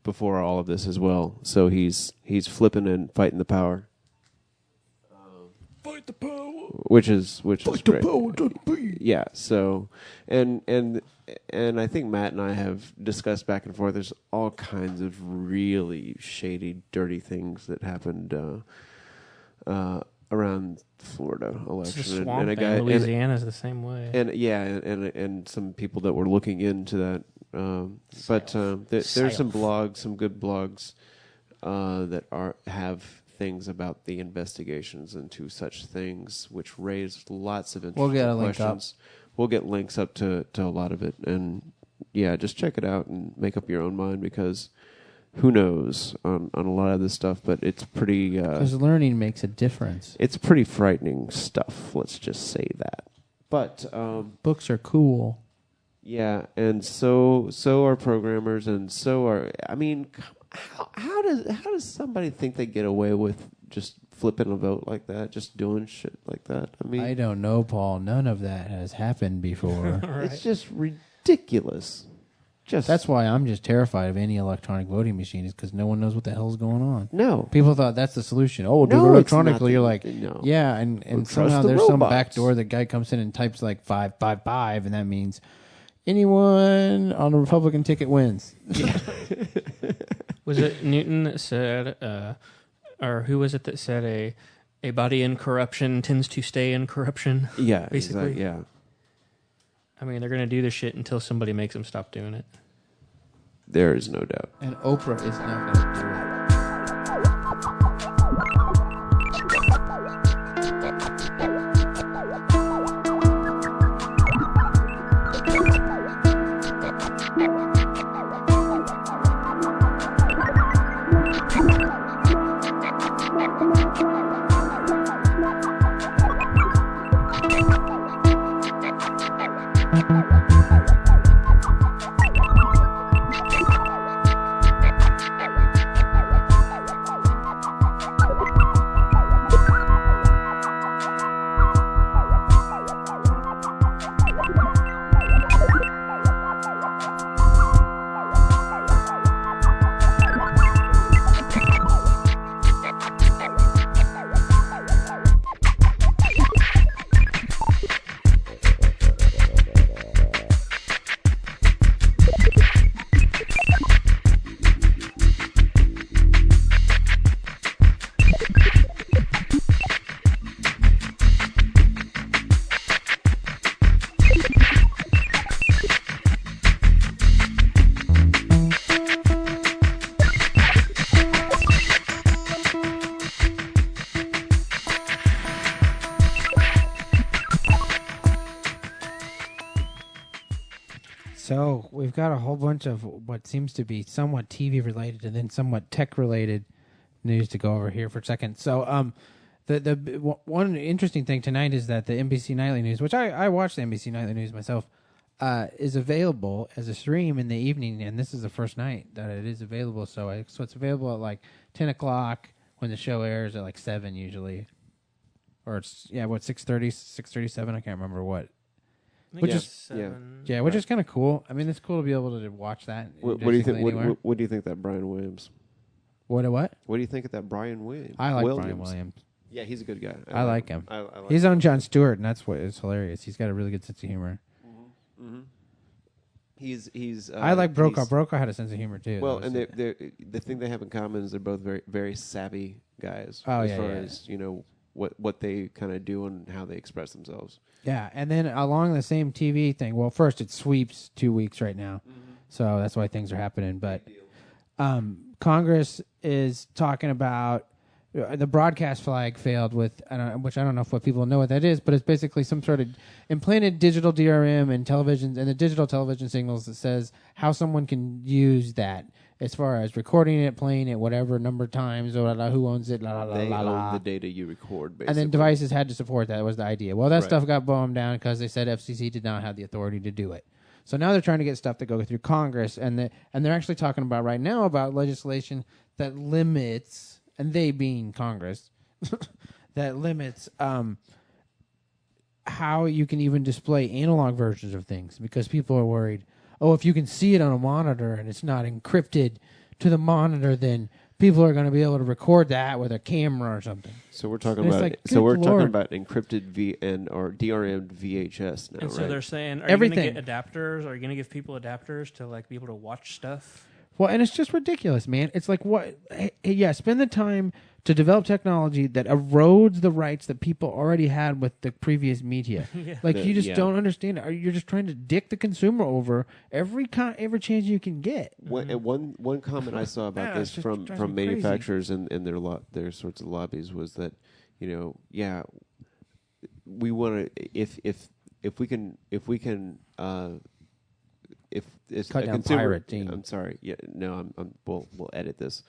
before all of this as well. So he's flipping and fighting the power. Fight the power. Which is great. The power to be. Yeah. So, and I think Matt and I have discussed back and forth. There's all kinds of really shady, dirty things that happened around Florida election. It's a swamp thing. Louisiana's the same way. And some people that were looking into that. But there's some blogs, some good blogs that have things about the investigations into such things, which raise lots of interesting questions. We'll get links up to a lot of it, and yeah, just check it out and make up your own mind, because who knows on a lot of this stuff, but it's pretty. Because learning makes a difference. It's pretty frightening stuff. Let's just say that. But books are cool. Yeah, and so are programmers, and so are. I mean, how does somebody think they get away with just flipping a vote like that, just doing shit like that? I mean, I don't know, Paul. None of that has happened before. Right. It's just ridiculous. That's why I'm just terrified of any electronic voting machine, is because no one knows what the hell's going on. No. People thought that's the solution. Oh, do No, it it's not electronically. You're like, no. yeah, and Trust somehow the there's some robots. back door. The guy comes in and types like 555, and that means anyone on a Republican ticket wins. Was it Newton that said, or who was it that said a body in corruption tends to stay in corruption? Yeah, basically. exactly, yeah. I mean, they're going to do this shit until somebody makes them stop doing it. There is no doubt. And Oprah is not going to do it. So we've got a whole bunch of what seems to be somewhat TV related and then somewhat tech related news to go over here for a second. So the one interesting thing tonight is that the NBC Nightly News, which I watch the NBC Nightly News myself, is available as a stream in the evening, and this is the first night that it is available. So it's available at like 10 o'clock when the show airs at like 7 usually. Or it's 6:30, 6:37, I can't remember what. Which is which is kind of cool. I mean, it's cool to be able to watch that. What do you think? What do you think that Brian Williams? What? What do you think of that Brian Williams? I like Brian Williams. Yeah, he's a good guy. I like him. I like he's on Jon Stewart, and that's what is hilarious. He's got a really good sense of humor. Mm-hmm. He's. I like Brokaw. Brokaw had a sense of humor too. Well, and the thing they have in common is they're both very very savvy guys. As far as what they kind of do and how they express themselves. Yeah, and then along the same TV thing. Well, first it sweeps 2 weeks right now, so that's why things are happening. But Congress is talking about the broadcast flag failed with, which I don't know if what people know what that is, but it's basically some sort of implanted digital DRM and television and the digital television signals that says how someone can use that. As far as recording it, playing it, whatever number of times, who owns it, They own the data you record, basically. And then devices had to support that was the idea. Well, that stuff got bombed down because they said FCC did not have the authority to do it. So now they're trying to get stuff to go through Congress, and they're actually talking about right now about legislation that limits, and they being Congress, that limits how you can even display analog versions of things because people are worried. Oh, if you can see it on a monitor and it's not encrypted to the monitor, then people are going to be able to record that with a camera or something. So we're talking about talking about encrypted or DRM'd VHS now, and so they're saying, are everything. You going to get adapters? Are you going to give people adapters to like be able to watch stuff? Well, and it's just ridiculous, man. It's like what? Hey, spend the time to develop technology that erodes the rights that people already had with the previous media. You just don't understand it. You're just trying to dick the consumer over every chance you can get. One comment I saw about this from manufacturers and their sorts of lobbies was that we want to if we can if it's cut a down consumer, pirating. I'm sorry. Yeah, no, we'll edit this.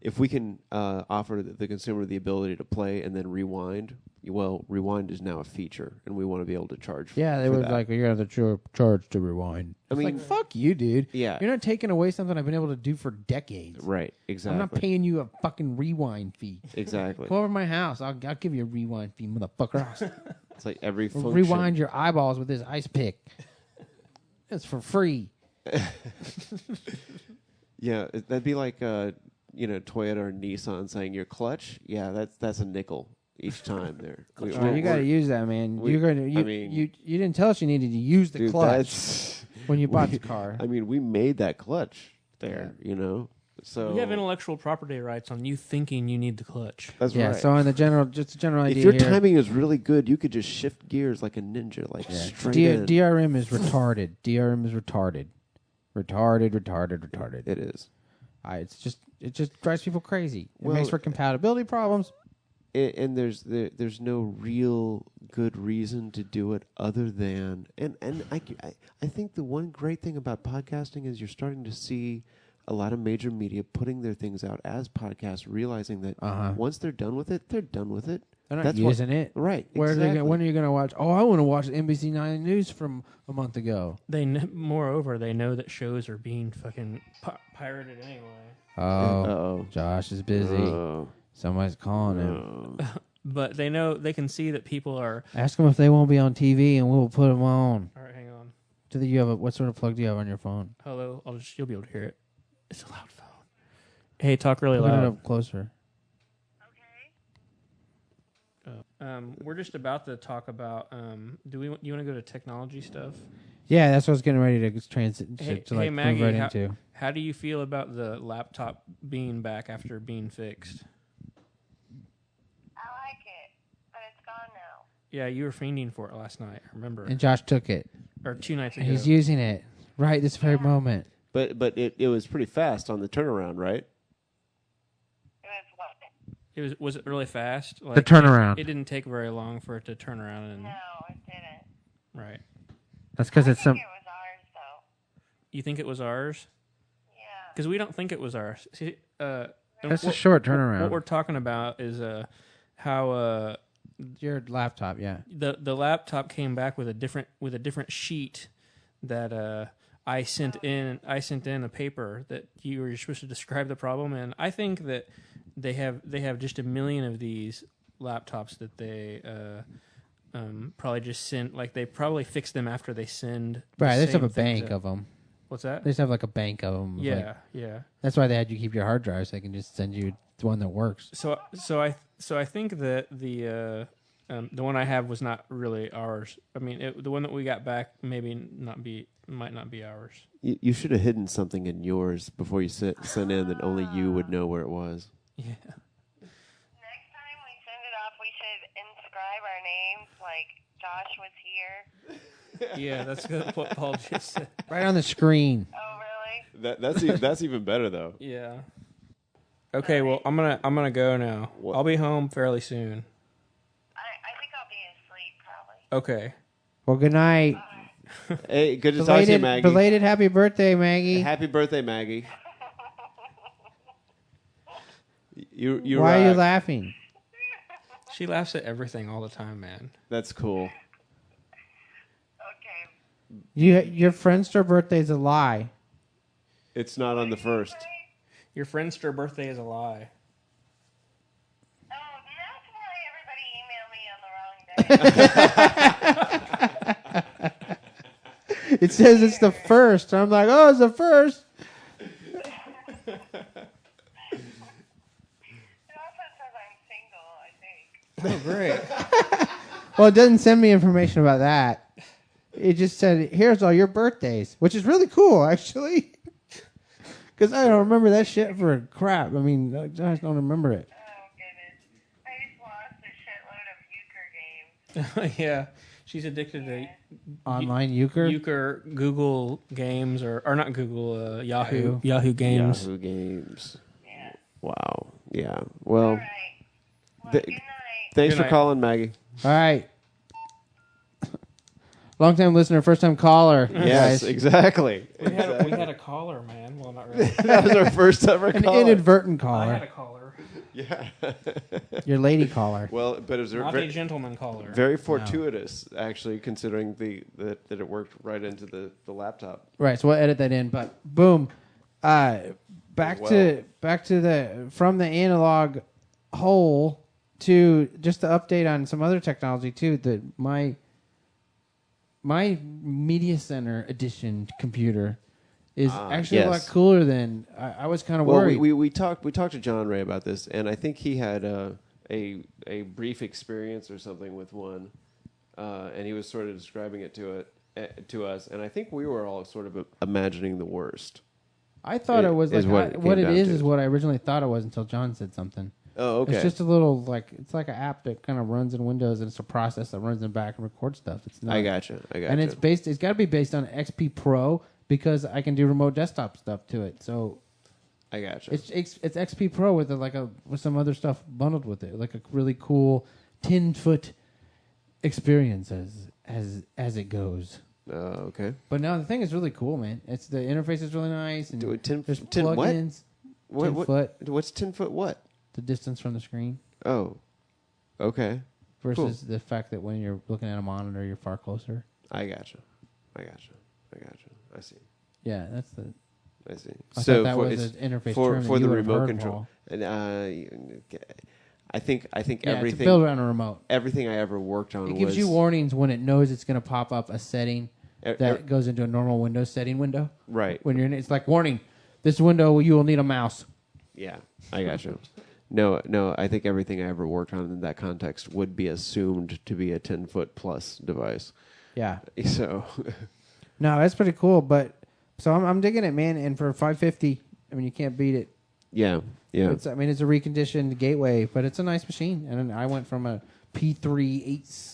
If we can offer the consumer the ability to play and then rewind, well, rewind is now a feature, and we want to be able to charge. Yeah, they for were that. like, you're going to charge to rewind. I mean, fuck you, dude. Yeah, you're not taking away something I've been able to do for decades. Right, exactly. I'm not paying you a fucking rewind fee. Exactly. Come over to my house. I'll give you a rewind fee, motherfucker. It's like every function. Rewind your eyeballs with this ice pick. It's for free. Yeah, that'd be like Toyota or Nissan saying your clutch. Yeah, that's a nickel each time there. You got to use that, man. You didn't tell us you needed to use the clutch when you bought the car. I mean, we made that clutch there, So You have intellectual property rights on you thinking you need the clutch. That's right. So in the general idea, if your here, timing is really good, you could just shift gears like a ninja, straight in. DRM is retarded. DRM is retarded. Retarded. It is. It just drives people crazy. It makes for compatibility problems. And there's no real good reason to do it other than I think the one great thing about podcasting is you're starting to see a lot of major media putting their things out as podcasts, realizing that once they're done with it, they're done with it. They're not using it. Right. When are you going to watch? Oh, I want to watch NBC 9 News from a month ago. Moreover, they know that shows are being fucking pirated anyway. Oh, Josh is busy. Uh-oh. Somebody's calling him. But they know, they can see that people are... Ask them if they won't be on TV, and we'll put them on. All right, hang on. What sort of plug do you have on your phone? Hello? You'll be able to hear it. It's a loud phone. Hey, talk really Put loud. it up closer. We're just about to talk about. You want to go to technology stuff? Yeah, that's what I was getting ready to transit Hey, Maggie, move right into. How do you feel about the laptop being back after being fixed? I like it, but it's gone now. Yeah, you were fiending for it last night. I remember. And Josh took it. Or 2 nights ago. He's using it right this very moment. But it was pretty fast on the turnaround, right? It was what? Was it really fast? Like, The turnaround. It didn't take very long for it to turn around. And No, it didn't. right. That's because I it's think some. it was ours, though. You think it was ours? Yeah. Because we don't think it was ours. See, That's a short turnaround. What we're talking about is how Your laptop, yeah. the laptop came back with a different sheet that I sent in a paper that you were supposed to describe the problem, and I think that they have just a million of these laptops that they probably just send, like they probably fix them after they send. Right, they just have a thing bank of them. What's that? They just have like a bank of them. Yeah, yeah. That's why they had you keep your hard drive so they can just send you the one that works. So I think that the one I have was not really ours. I mean, the one that we got back might not be ours. You should have hidden something in yours before you sent in that only you would know where it was. Yeah. Next time we send it off, we should inscribe our names like Josh was here. Yeah, that's what Paul just said. Right on the screen. Oh, really? That's even better though. Yeah. Okay, well, I'm gonna go now. What? I'll be home fairly soon. I think I'll be asleep, probably. Okay. Well, good night. Hey, good to talk to you, Maggie. Belated happy birthday, Maggie. Happy birthday, Maggie. You Why are you rock. laughing? She laughs at everything all the time, man. That's cool. Okay. Your Friendster birthday's a lie. It's not on the first. Your Friendster birthday is a lie. Oh, that's why everybody emailed me on the wrong day. It says it's the first. I'm like, oh, it's the first. It also says I'm single, I think. Oh, great. Well, it doesn't send me information about that. It just said, here's all your birthdays, which is really cool, actually. Because I don't remember that shit for crap. I mean, I just don't remember it. Oh, goodness. I just lost a shitload of euchre games. Yeah, she's addicted to Online euchre? euchre, Google Games, or not Google, Yahoo Games. Yahoo Games. Yeah. Wow. Yeah. Well, All right. Well, th- good night. thanks Good for night. calling, Maggie. All right. Long-time listener, first-time caller. Yes, guys. exactly. We had a caller, man. Well, not really. That was our first ever An caller. inadvertent I had caller. a caller, Yeah. Your lady caller. Well, but it was not a very, gentleman caller. very fortuitous, actually, considering that it worked right into the laptop. Right, so we'll edit that in. But boom, back Well. to the from the analog hole to just the update on some other technology too. That my my Media Center edition computer is actually a lot yes. cooler than I was kind of Well, worried. we talked to John Ray about this, and I think he had a brief experience or something with one, and he was sort of describing it to us, and I think we were all sort of imagining the worst. I thought it was is like what it came down is to. what I originally thought it was until John said something. Oh, okay. It's just a little it's like an app that kind of runs in Windows, and it's a process that runs in back and records stuff. It's not. I gotcha. And it's got to be based on XP Pro because I can do remote desktop stuff to it. So I gotcha. it's XP Pro with with some other stuff bundled with it, like a really cool 10-foot experience as it goes. Okay. But no, the thing is really cool, man. It's the interface is really nice, and Do it 10 there's 10 what? plugins. 10 foot, What's 10 foot what? the distance from the screen, Oh, okay. versus the fact that when you're looking at a monitor, you're far closer. I gotcha. I see. Yeah, that's the. I see. I thought that was an interface for term that for you the would have remote heard, control. Paul. And I think Yeah, it's everything built around a remote. everything I ever worked on It gives was you warnings when it knows it's going to pop up a setting that goes into a normal Windows setting window. right. When you're in, it's like warning, this window you will need a mouse. Yeah, I gotcha. No, I think everything I ever worked on in that context would be assumed to be a 10-foot plus device. Yeah. So, No, that's pretty cool. But so I'm digging it, man. And for $550, I mean, you can't beat it. yeah. It's a reconditioned gateway, but it's a nice machine. And I went from a P3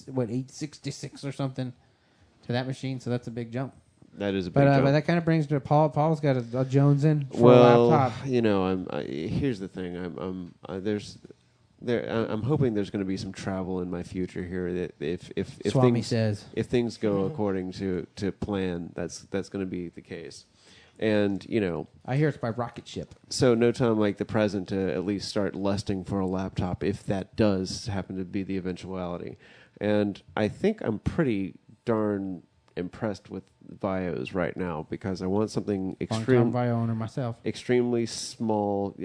866 or something to that machine, so that's a big jump. That is a big But jump. that kind of brings to Paul. Paul's got a Jones in for Well, a laptop. here's the thing. I'm hoping there's going to be some travel in my future here. That if Swami things says. if things go according to plan, that's going to be the case. And I hear it's by rocket ship. so no time like the present to at least start lusting for a laptop if that does happen to be the eventuality. And I think I'm pretty darn impressed with Vios right now because I want something Long-time Vio owner myself. extremely small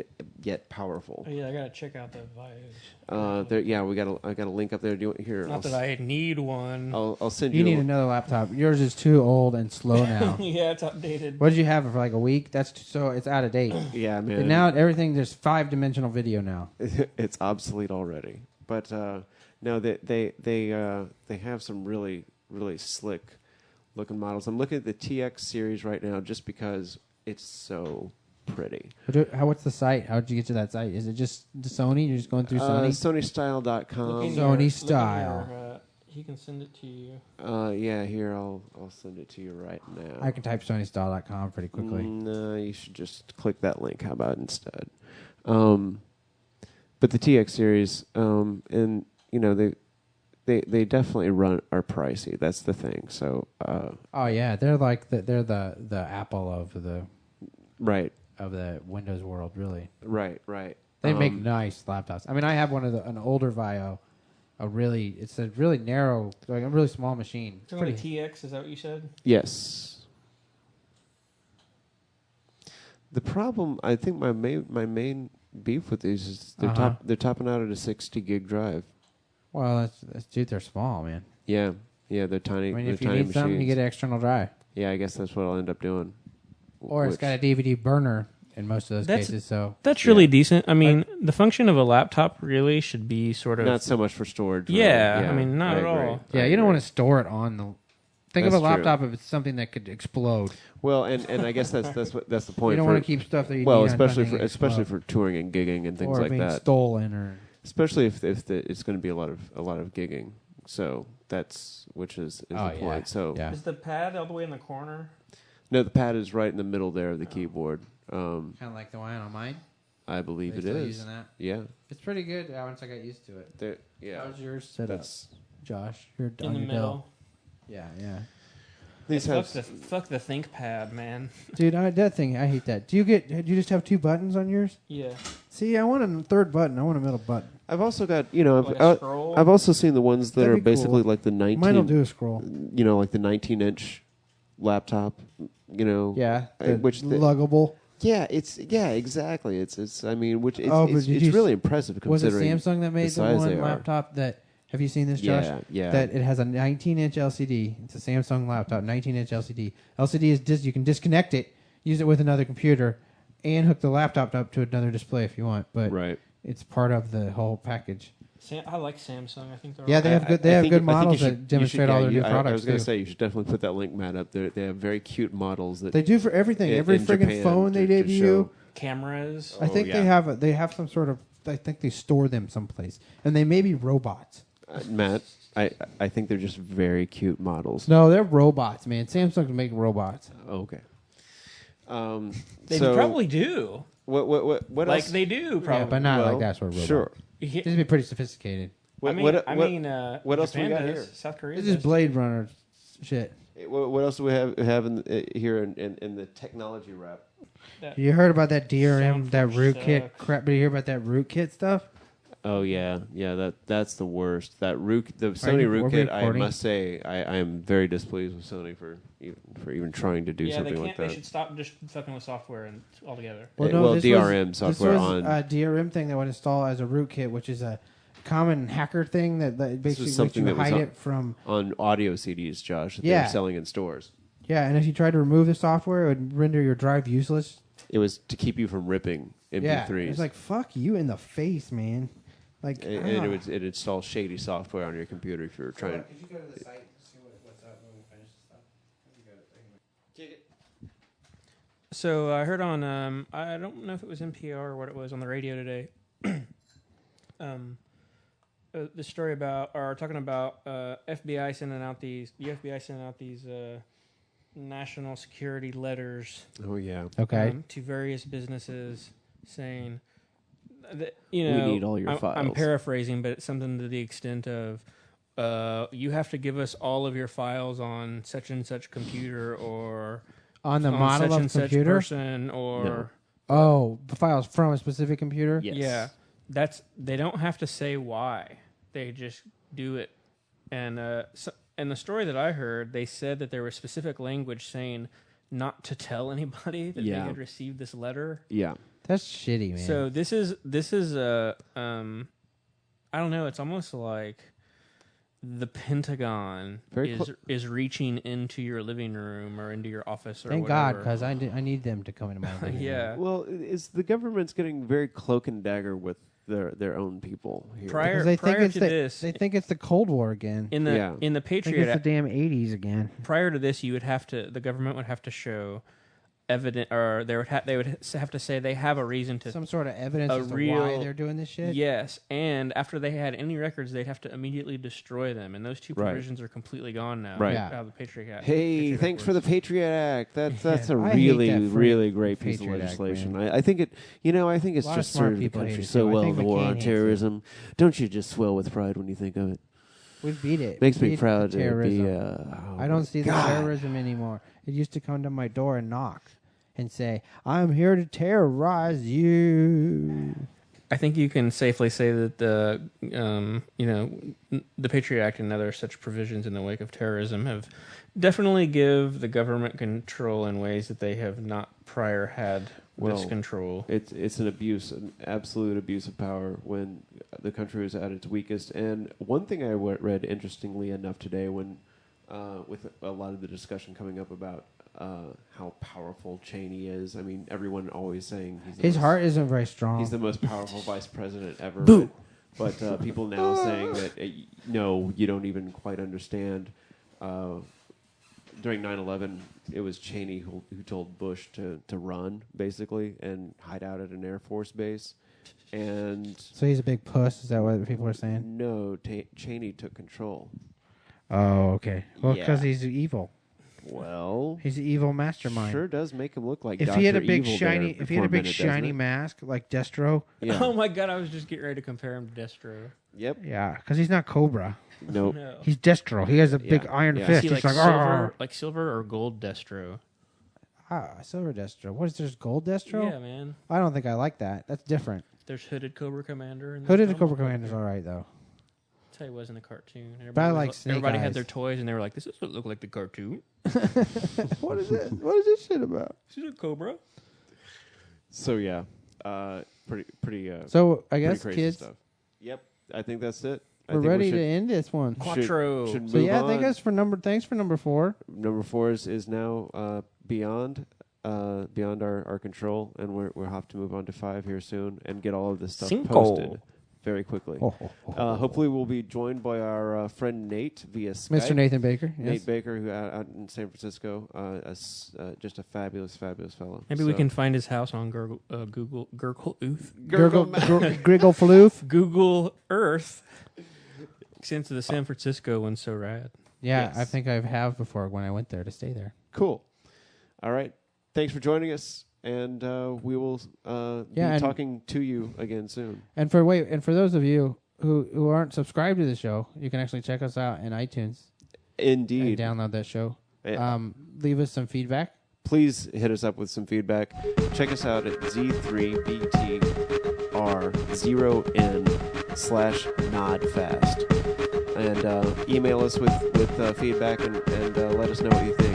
yet powerful. Oh, yeah, I gotta check out the Vios. I got a link up there. Do you want here? Not that I need one. I'll send you. You need another laptop. Yours is too old and slow now. Yeah, it's outdated. What did you have it for like a week? So it's out of date. Yeah, man. And now everything there's 5-dimensional video now. It's obsolete already. But no, they have some really slick looking models. I'm looking at the TX series right now just because it's so pretty. What's the site? How did you get to that site? Is it just the Sony? You're just going through Sony? SonyStyle.com. Sony style. He can send it to you. Yeah, here I'll send it to you right now. I can type sonystyle.com pretty quickly. No, you should just click that link. How about instead? But the TX series, and they definitely are pricey. That's the thing. So Oh yeah, they're like they're the Apple of the Windows world, really. Right. They make nice laptops. I mean, I have an older Vio, it's a really narrow, like a really small machine. It's like a TX, is that what you said? Yes. The problem, I think, my main beef with these is they're topping out at a 60 gig drive. Well, they're small, man. Yeah, they're tiny. I mean, they're if you tiny need something, you machines. get an external drive. Yeah, I guess that's what I'll end up doing. Or it's got a DVD burner in most of those cases. So That's really decent. I mean, the function of a laptop really should be sort of not so much for storage. Really. Yeah, I mean, not at all. yeah, you don't want to store it on the. Think of That's a laptop if it's something that could explode. Well, and I guess that's the point. You don't want to keep stuff that you well, need especially on especially for touring and gigging and things or like being that. stolen or Especially if it's going to be a lot of gigging. So that's which is the point. Yeah. So yeah. Is the pad all the way in the corner? no, the pad is right in the middle there of the keyboard. Kind of like the one on mine. I believe Are it they still is. using that? Yeah. It's pretty good once I got used to it. Yeah. How's yours set up, That's Josh? You're In on the your middle. Dell. Yeah. these Fuck have fuck the ThinkPad, man. Dude, that thing, I hate that. Do you just have 2 buttons on yours? Yeah. See, I want a third button. I want a middle button. I've also got Like a scroll? I've also seen the ones that That'd are be cool. basically like the 19 Mine will do a scroll. like the 19-inch laptop, Yeah, which luggable. Yeah, exactly. It's I mean, which it's, Oh, but it's did you really impressive Was it considering Samsung that made the size one they are. laptop that Have you seen this, Josh? Yeah. That it has a 19-inch LCD. It's a Samsung laptop, 19-inch LCD. LCD is you can disconnect it, use it with another computer, and hook the laptop up to another display if you want. But Right. it's part of the whole package. I like Samsung. I think they're Yeah, all they have right. good. They have think- good I think you models should- that demonstrate you should- all their new I products. was going too. to say you should definitely put that link, Matt, up there. They have very cute models that They do for everything. Every in friggin' Japan phone they to debut. show. Cameras. I think yeah. they have some sort of. I think they store them someplace, and they may be robots. Matt, I think they're just very cute models. No, they're robots, man. Samsung can make robots. Okay. They so probably do. what Like else? they do, probably. Yeah, but not Well, like that sort of robot. Sure. Yeah. This would be pretty sophisticated. I mean, what what else do we Japan got does, here? South Korea. This is does. Blade Runner shit. What else do we have here in the technology wrap? You heard about that DRM, that Soundforge rootkit crap? Did you hear about that rootkit stuff? Oh yeah. That's the worst. The Sony Are we rootkit. I recording? must say, I am very displeased with Sony for even trying to do Yeah, they something can't. like that. They should stop just fucking with software and altogether. Well, this DRM was, software this was on- a DRM thing that would install as a rootkit, which is a common hacker thing that basically makes something you that was hide on- it from. On audio CDs, Josh, that Yeah. they're selling in stores. Yeah, and if you tried to remove the software, it would render your drive useless. It was to keep you from ripping Yeah, MP3s. it's like fuck you in the face, man. Like, and it installed shady software on your computer if you were trying. Could you go to the site and see what's up when we finish this stuff? So I heard on I don't know if it was NPR or what it was on the radio today. The story about or talking about the FBI sending out these national security letters Oh yeah. Okay. to various businesses saying that, We need all your I'm files. paraphrasing, but it's something to the extent of you have to give us all of your files on such and such computer or On the on model such of and computer? such person or No. Oh, the files from a specific computer? Yes. yeah, they don't have to say why, they just do it. And in the story that I heard, they said that there was specific language saying not to tell anybody that they Yeah. had received this letter. Yeah. That's shitty, man. So this is I don't know, it's almost like the Pentagon Very is reaching into your living room or into your office or Thank whatever. God, because I need them to come into my living room. yeah. Well, it's the government's getting very cloak and dagger with their own people here. Prior Because they think prior it's to the, this, they think it's the Cold War again. in the Yeah. in the I think Patriot it's the damn 80s again. prior to this, the government would have to show evidence, or they would have to say they have a reason to. Some sort of evidence a as to why real- they're doing this shit. Yes, and after they had any records, they'd have to immediately destroy them, and those two Right. provisions are completely gone now. Right. Yeah. Out of the Patriot Act. Hey, Patriot thanks Act for the was- Patriot Act. That's a I hate really that free really great piece of Patriot Act, legislation. man. I think it. I think it's A lot of just smart served the people hate country it, so too. I well think in the war McCain on hates it. terrorism. Don't you just swell with pride when you think of it? We beat it. Makes We me beat proud to be. terrorism. Oh I don't my see the God. terrorism anymore. It used to come to my door and knock and say, "I'm here to terrorize you." I think you can safely say that the Patriot Act and other such provisions in the wake of terrorism have definitely give the government control in ways that they have not prior had this Well, control. It's an abuse, an absolute abuse of power when the country was at its weakest. And one thing I read, interestingly enough, today, when with a lot of the discussion coming up about how powerful Cheney is. I mean, everyone always saying His heart isn't very strong. he's the most powerful vice president ever. Boo. But people now saying that no, you don't even quite understand. During 9/11, it was Cheney who told Bush to run, basically, and hide out at an Air Force base. And So he's a big puss. Is that what people are saying? no, Cheney took control. Oh, okay. Well, because Yeah. he's evil. Well, He's an evil mastermind. sure does make him look like If Dr. he had a big Evil shiny, there if he had a for big minute, doesn't shiny it? mask like Destro, Yeah. Oh my God! I was just getting ready to compare him to Destro. Yep. yeah, because he's not Cobra. Nope. No. He's Destro. He has a big Yeah. iron Yeah. fist. Is he He's like like, silver or gold Destro? silver Destro. What is there's gold Destro? Yeah, man. I don't think I like that. That's different. There's Hooded Cobra Commander. And Hooded Cobra Commander's all right though. That's how he was in the cartoon. But I like Snake Everybody Eyes. had their toys, and they were like, "This doesn't look like the cartoon. What is it? What is this shit about? This is a Cobra." So yeah, pretty. So I pretty guess crazy kids. stuff. Yep. I think that's it. We're ready to end this one. Quattro. Should So move yeah, on. thanks for number 4. Number 4 is now beyond our control, and we'll have to move on to 5 here soon and get all of this stuff posted very quickly. Hopefully, we'll be joined by our friend Nate via Skype. Mr. Nathan Baker. Yes. Nate Baker, who out in San Francisco, just a fabulous fellow. Maybe we can find his house on Google Earth. Griggle Floof. Google Earth. Since the San Francisco one's so rad. Yeah, Yes. I think I have before when I went there to stay there. Cool. All right. Thanks for joining us, and we will be talking to you again soon. And for those of you who aren't subscribed to the show, you can actually check us out in iTunes. Indeed. And download that show. Yeah. Leave us some feedback. Please hit us up with some feedback. Check us out at Z3BTR0N/Nodfast. And email us with feedback and let us know what you think.